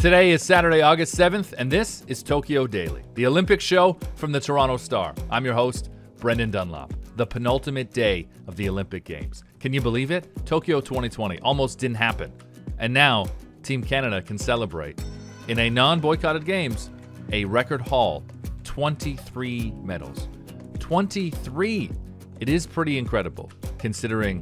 Today is Saturday, August 7th, and this is Tokyo Daily, the Olympic show from the Toronto Star. I'm your host, Brendan Dunlop. The penultimate day of the Olympic Games. Can you believe it? Tokyo 2020 almost didn't happen. And now, Team Canada can celebrate. In a non-boycotted games, a record haul, 23 medals. 23! It is pretty incredible, considering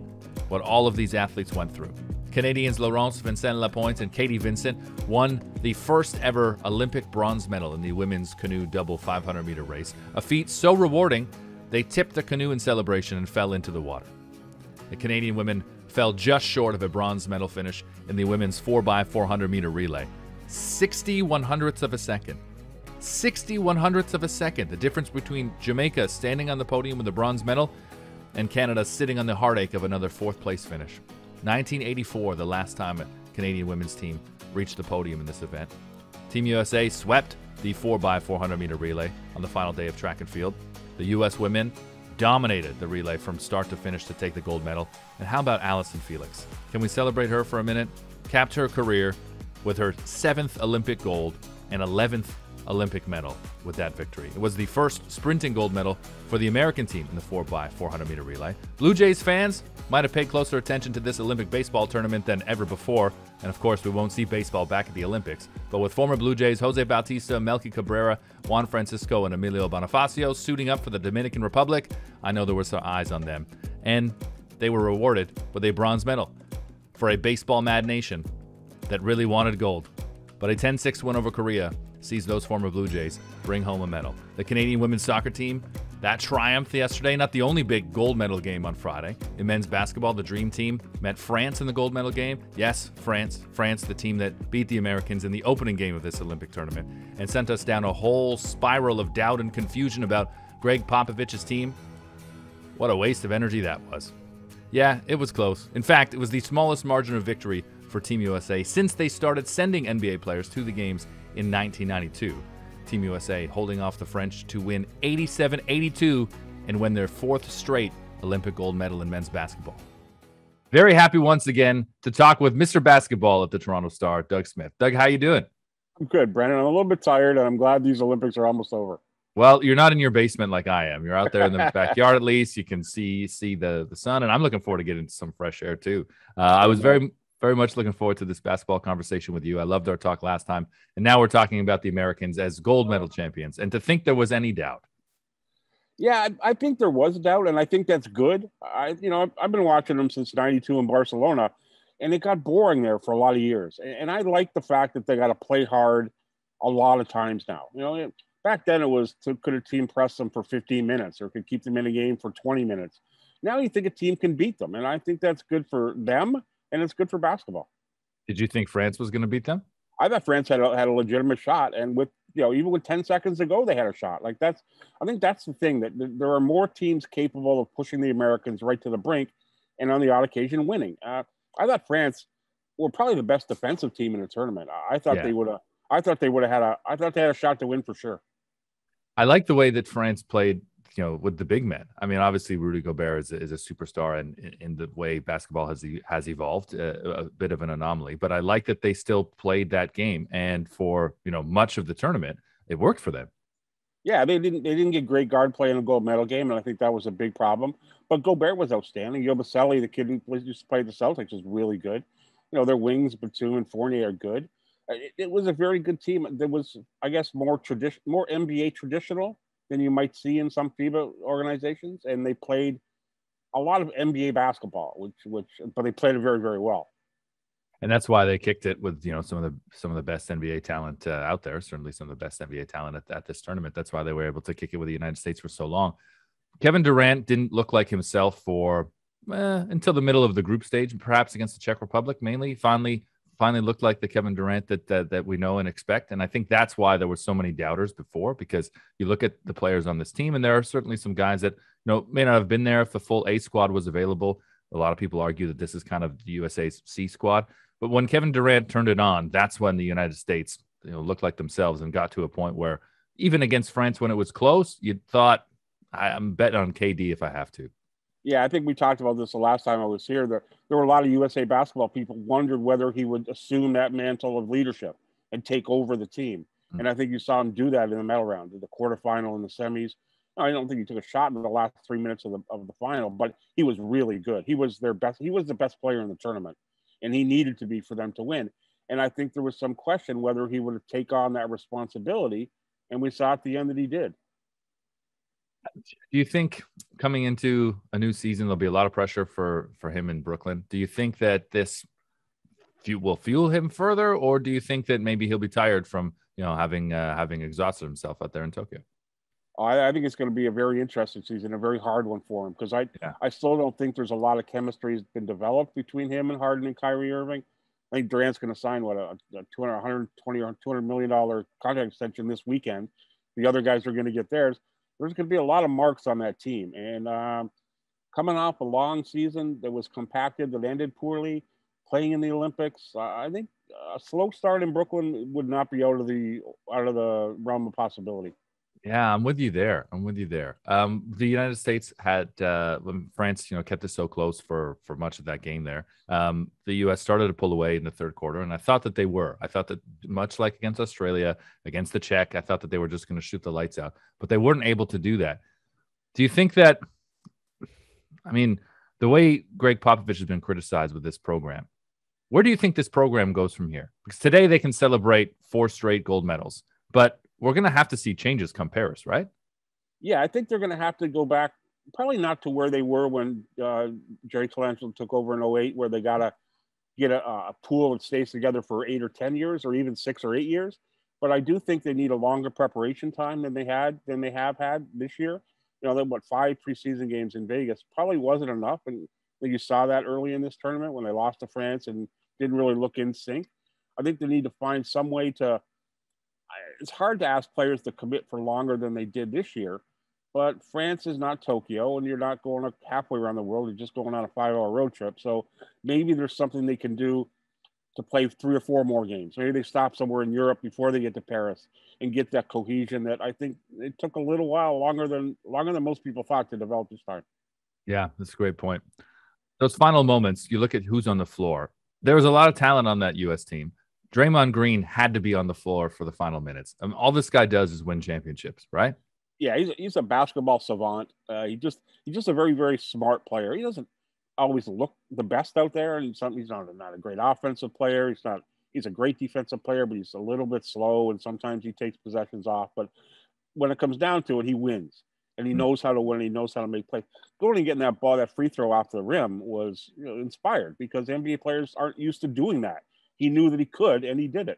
what all of these athletes went through. Canadians Laurence, Vincent, Lapointe, and Vincent won the first ever Olympic bronze medal in the women's canoe double 500-meter race, a feat so rewarding they tipped the canoe in celebration and fell into the water. The Canadian women fell just short of a bronze medal finish in the women's 4x400-meter relay. 60/100ths of a second. 60/100ths of a second. The difference between Jamaica standing on the podium with a bronze medal and Canada sitting on the heartache of another fourth-place finish. 1984, the last time a Canadian women's team reached the podium in this event. Team USA swept the 4x400-meter relay on the final day of track and field. The U.S. women dominated the relay from start to finish to take the gold medal. And how about Allyson Felix? Can we celebrate her for a minute? Capped her career with her 7th Olympic gold and 11th Olympic medal with that victory. It was the first sprinting gold medal for the American team in the 4x400-meter relay. Blue Jays fans might have paid closer attention to this Olympic baseball tournament than ever before, and of course we won't see baseball back at the Olympics. But with former Blue Jays Jose Bautista, Melky Cabrera, Juan Francisco, and Emilio Bonifacio suiting up for the Dominican Republic, I know there were some eyes on them. And they were rewarded with a bronze medal for a baseball-mad nation that really wanted gold. But a 10-6 win over Korea sees those former Blue Jays bring home a medal. The Canadian women's soccer team, that triumph yesterday, not the only big gold medal game on Friday. In men's basketball, the Dream Team met France in the gold medal game. Yes, France, the team that beat the Americans in the opening game of this Olympic tournament and sent us down a whole spiral of doubt and confusion about Greg Popovich's team. What a waste of energy that was. Yeah, it was close. In fact, it was the smallest margin of victory for Team USA since they started sending NBA players to the games in 1992. Team USA holding off the French to win 87-82 and win their 4th straight Olympic gold medal in men's basketball. Very happy once again to talk with Mr. Basketball at the Toronto Star, Doug Smith. Doug, how you doing? I'm good, Brandon. I'm a little bit tired, and I'm glad these Olympics are almost over. Well, you're not in your basement like I am. You're out there in the backyard at least. You can see the sun, and I'm looking forward to getting some fresh air too. I was very much looking forward to this basketball conversation with you. I loved our talk last time. And now we're talking about the Americans as gold medal champions. And to think there was any doubt. Yeah, I think there was doubt, and I think that's good. I've been watching them since 92 in Barcelona, and it got boring there for a lot of years. And I like the fact that they got to play hard a lot of times now. Back then it was, could a team press them for 15 minutes or could keep them in a game for 20 minutes? Now you think a team can beat them, and I think that's good for them. And it's good for basketball. Did you think France was going to beat them? I thought France had a legitimate shot, and even with 10 seconds to go, they had a shot. I think that's the thing, that there are more teams capable of pushing the Americans right to the brink, and on the odd occasion winning. I thought France were probably the best defensive team in the tournament. I thought they had a shot to win for sure. I like the way that France played, with the big men. I mean, obviously Rudy Gobert is a superstar, and in the way basketball has evolved, a bit of an anomaly. But I like that they still played that game, and for much of the tournament, it worked for them. Yeah, they didn't get great guard play in the gold medal game, and I think that was a big problem. But Gobert was outstanding. Yabusele, the kid who used to play the Celtics, was really good. Their wings, Batum and Fournier, are good. It was a very good team. There was, I guess, more NBA traditional than you might see in some FIBA organizations, and they played a lot of NBA basketball, but they played it very, very well. And that's why they kicked it with some of the best NBA talent out there. Certainly, some of the best NBA talent at this tournament. That's why they were able to kick it with the United States for so long. Kevin Durant didn't look like himself for until the middle of the group stage, perhaps against the Czech Republic. Mainly, finally looked like the Kevin Durant that we know and expect. And I think that's why there were so many doubters before, because you look at the players on this team, and there are certainly some guys that may not have been there if the full A squad was available. A lot of people argue that this is kind of the USA's C squad. But when Kevin Durant turned it on, that's when the United States looked like themselves and got to a point where even against France, when it was close, you thought, I'm betting on KD if I have to. Yeah, I think we talked about this the last time I was here. There were a lot of USA basketball people wondered whether he would assume that mantle of leadership. and take over the team. And I think you saw him do that in the medal round, in the quarterfinal and the semis. I don't think he took a shot in the last 3 minutes of the final, but he was really good. He was their best. He was the best player in the tournament, and he needed to be for them to win. And I think there was some question whether he would take on that responsibility, and we saw at the end that he did. Do you think coming into a new season there'll be a lot of pressure for him in Brooklyn? Do you think that this will fuel him further, or do you think that maybe he'll be tired from having exhausted himself out there in Tokyo? I think it's going to be a very interesting season, a very hard one for him, because I still don't think there's a lot of chemistry has been developed between him and Harden and Kyrie Irving. I think Durant's going to sign a $120 or $200 million contract extension this weekend. The other guys are going to get theirs. There's going to be a lot of marks on that team, and coming off a long season that was compacted, that ended poorly, playing in the Olympics, I think a slow start in Brooklyn would not be out of the realm of possibility. Yeah, I'm with you there. The United States had France, kept it so close for much of that game there. The U.S. started to pull away in the third quarter, and I thought that they were. I thought that much like against Australia, against the Czech, I thought that they were just going to shoot the lights out, but they weren't able to do that. Do you think that? I mean, the way Greg Popovich has been criticized with this program, where do you think this program goes from here? Because today they can celebrate 4 straight gold medals, but we're going to have to see changes come Paris, right? Yeah, I think they're going to have to go back, probably not to where they were when Jerry Colangelo took over in 2008, where they got to get a pool that stays together for 8 or 10 years, or even 6 or 8 years. But I do think they need a longer preparation time than they have had this year. They 5 preseason games in Vegas probably wasn't enough, and you saw that early in this tournament when they lost to France and didn't really look in sync. I think they need to find some way to. It's hard to ask players to commit for longer than they did this year, but France is not Tokyo, and you're not going halfway around the world. You're just going on a 5-hour road trip. So maybe there's something they can do to play 3 or 4 more games. Maybe they stop somewhere in Europe before they get to Paris and get that cohesion that I think it took a little while, longer than most people thought, to develop this time. Yeah, that's a great point. Those final moments, you look at who's on the floor. There was a lot of talent on that U.S. team. Draymond Green had to be on the floor for the final minutes. All this guy does is win championships, right? Yeah, he's a basketball savant. He's just a very, very smart player. He doesn't always look the best out there, and he's not a great offensive player. He's a great defensive player, but he's a little bit slow, and sometimes he takes possessions off. But when it comes down to it, he wins, and he knows how to win. He knows how to make plays. Going and getting that free throw off the rim was inspired, because NBA players aren't used to doing that. He knew that he could, and he did it.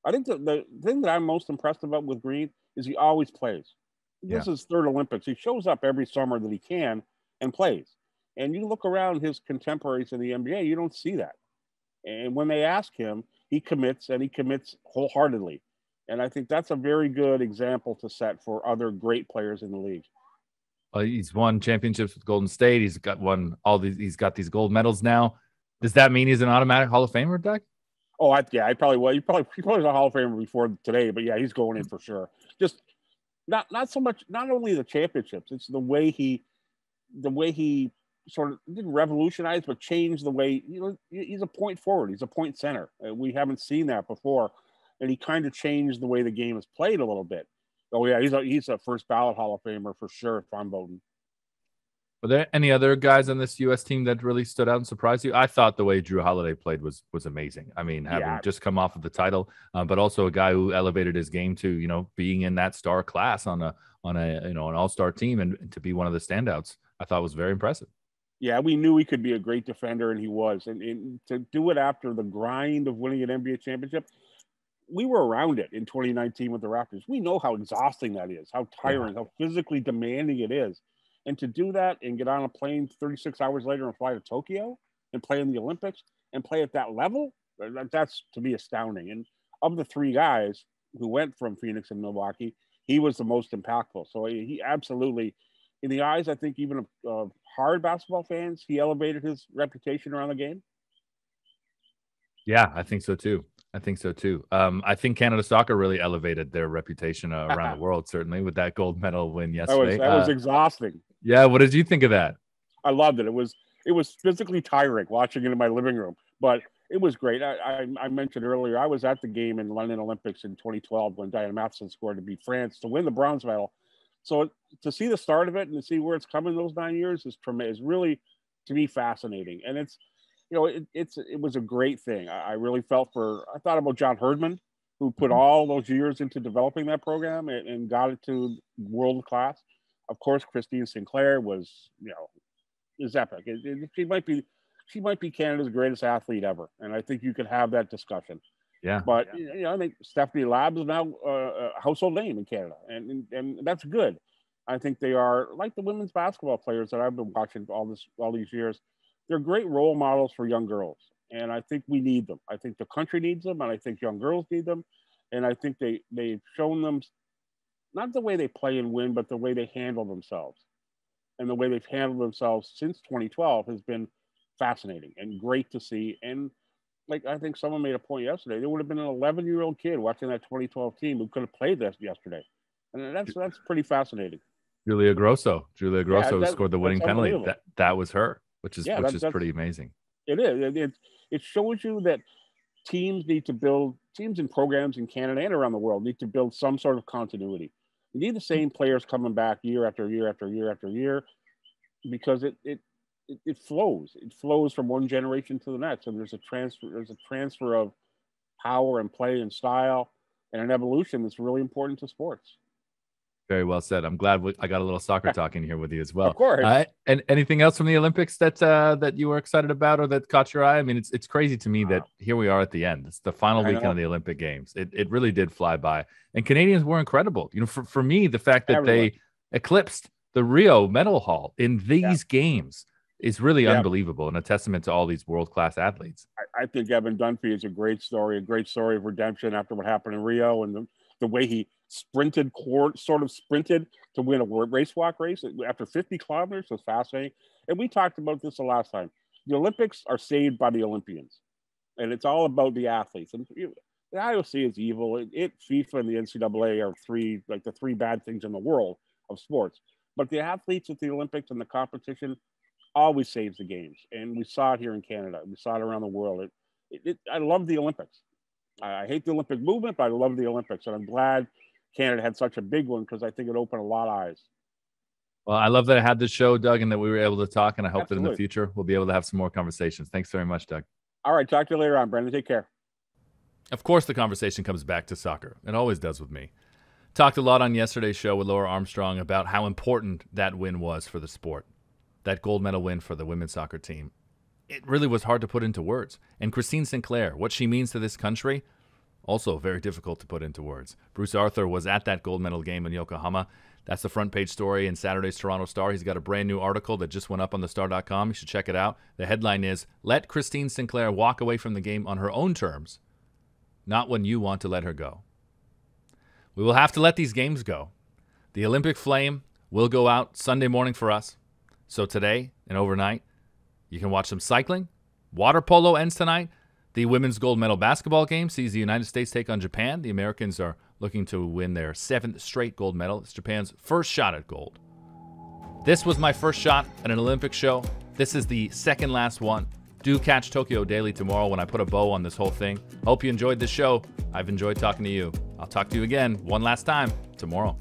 I think the thing that I'm most impressed about with Green is he always plays. This is his 3rd Olympics. He shows up every summer that he can and plays. And you look around his contemporaries in the NBA, you don't see that. And when they ask him, he commits, and he commits wholeheartedly. And I think that's a very good example to set for other great players in the league. He's won championships with Golden State. He's got He's got these gold medals now. Does that mean he's an automatic Hall of Famer, Doug? Oh, I probably will. He probably was a Hall of Famer before today, but yeah, he's going in for sure. Just not so much, not only the championships, it's the way he sort of didn't revolutionize, but changed the way, he's a point forward. He's a point center. We haven't seen that before. And he kind of changed the way the game is played a little bit. Oh yeah, he's a first ballot Hall of Famer for sure if I'm voting. Were there any other guys on this U.S. team that really stood out and surprised you? I thought the way Drew Holiday played was amazing. I mean, having just come off of the title, but also a guy who elevated his game to being in that star class on an all-star team, and to be one of the standouts, I thought was very impressive. Yeah, we knew he could be a great defender, and he was. And to do it after the grind of winning an NBA championship, we were around it in 2019 with the Raptors. We know how exhausting that is, how tiring, how physically demanding it is. And to do that and get on a plane 36 hours later and fly to Tokyo and play in the Olympics and play at that level, that's to me astounding. And of the 3 guys who went from Phoenix and Milwaukee, he was the most impactful. So he absolutely, in the eyes, I think, even of hard basketball fans, he elevated his reputation around the game. Yeah, I think so too. I think Canada Soccer really elevated their reputation around the world, certainly, with that gold medal win yesterday. That was exhausting. Yeah, what did you think of that? I loved it. It was physically tiring watching it in my living room, but It was great. I mentioned earlier, I was at the game in London Olympics in 2012 when Diana Matheson scored to beat France to win the bronze medal. So to see the start of it and to see where it's coming those 9 years is really, to me, fascinating. And it's, it was a great thing. I really I thought about John Herdman, who put all those years into developing that program and got it to world class. Of course, Christine Sinclair was, is epic. She might be Canada's greatest athlete ever, and I think you could have that discussion. Yeah. But I think Stephanie Labs is now a household name in Canada, and that's good. I think they are like the women's basketball players that I've been watching all these years. They're great role models for young girls, and I think we need them. I think the country needs them, and I think young girls need them, and I think they've shown them not the way they play and win, but the way they handle themselves, and the way they've handled themselves since 2012 has been fascinating and great to see. And like I think someone made a point yesterday, there would have been an 11-year-old kid watching that 2012 team who could have played this yesterday, and that's pretty fascinating. Julia Grosso scored the winning penalty. That was her, which is pretty amazing. It is. It shows you that teams and programs in Canada and around the world need to build some sort of continuity. You need the same players coming back year after year after year after year, because it flows. It flows from one generation to the next, and there's a transfer of power and play and style and an evolution that's really important to sports. Very well said. I'm glad I got a little soccer talk in here with you as well. Of course. And anything else from the Olympics that you were excited about or that caught your eye? I mean, it's crazy to me that here we are at the end. It's the final weekend of the Olympic Games. It really did fly by, and Canadians were incredible. For me, the fact that they eclipsed the Rio medal haul in these games is really unbelievable, and a testament to all these world-class athletes. I think Evan Dunphy is a great story of redemption after what happened in Rio, and the way he sprinted to win a race after 50 kilometers was fascinating. And we talked about this the last time. The Olympics are saved by the Olympians, and it's all about the athletes. And the IOC is evil. FIFA and the NCAA are the three bad things in the world of sports. But the athletes at the Olympics and the competition always saves the games. And we saw it here in Canada. We saw it around the world. I love the Olympics. I hate the Olympic movement, but I love the Olympics. And I'm glad Canada had such a big one, because I think it opened a lot of eyes. Well, I love that I had this show, Doug, and that we were able to talk. And I hope that in the future we'll be able to have some more conversations. Thanks very much, Doug. All right. Talk to you later on, Brendan. Take care. Of course, the conversation comes back to soccer. It always does with me. Talked a lot on yesterday's show with Laura Armstrong about how important that win was for the sport. That gold medal win for the women's soccer team. It really was hard to put into words. And Christine Sinclair, what she means to this country, also very difficult to put into words. Bruce Arthur was at that gold medal game in Yokohama. That's the front page story in Saturday's Toronto Star. He's got a brand new article that just went up on thestar.com. You should check it out. The headline is, "Let Christine Sinclair walk away from the game on her own terms, not when you want to let her go." We will have to let these games go. The Olympic flame will go out Sunday morning for us. So today and overnight, you can watch some cycling. Water polo ends tonight. The women's gold medal basketball game sees the United States take on Japan. The Americans are looking to win their 7th straight gold medal. It's Japan's first shot at gold. This was my first shot at an Olympic show. This is the second last one. Do catch Tokyo Daily tomorrow when I put a bow on this whole thing. Hope you enjoyed this show. I've enjoyed talking to you. I'll talk to you again one last time tomorrow.